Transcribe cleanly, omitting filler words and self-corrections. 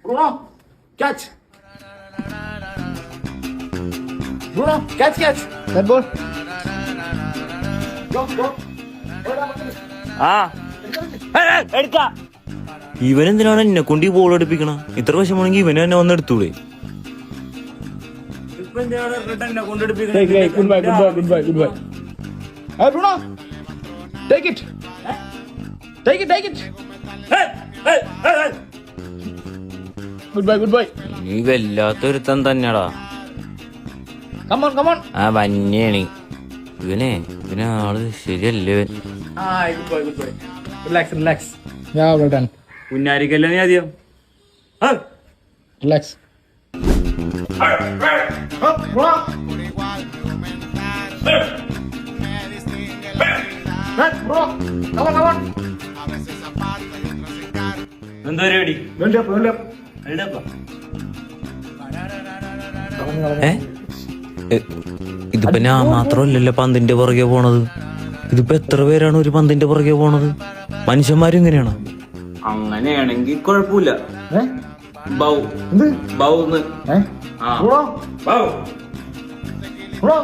Bruno, catch. Bruno, catch. That ball. Go. ആ എടുക്ക. ഇവനെന്തിനാണ് എന്നെ കൊണ്ട് ഈ ബോൾ എടുപ്പിക്കണ? ഇത്ര വശമാണെങ്കിൽ ഇവനെ തന്നെ വന്ന് എടുത്തൂടെ? Goodbye. Hey, Bruno. Take it. Goodbye. നീ വല്ലാത്തൊരുത്തൻ തന്നെടാ. Come on. ആ വന്യാണ് ഇവനാള് ശരിയല്ലേ? Goodbye. Relax. Yeah, well done. കുഞ്ഞാരിക്കല്ലേ നീ ആദ്യം? Relax. Up, Bruno. Hey, Bruno. Come on. എന്താ പരിപാടി? Build up. ഇതിപ്പോ ഞാൻ മാത്രമല്ലല്ലോ പന്തിന്റെ പുറകെ പോണത്. ഇതിപ്പോ എത്ര പേരാണ് ഒരു പന്തിന്റെ പുറകെ പോണത്? മനുഷ്യന്മാരും ഇങ്ങനെയാണ്. അങ്ങനെയാണെങ്കിൽ കുഴപ്പമില്ല. ബൗ എന്ത്? ബൗന്ന് Bruno. Bruno.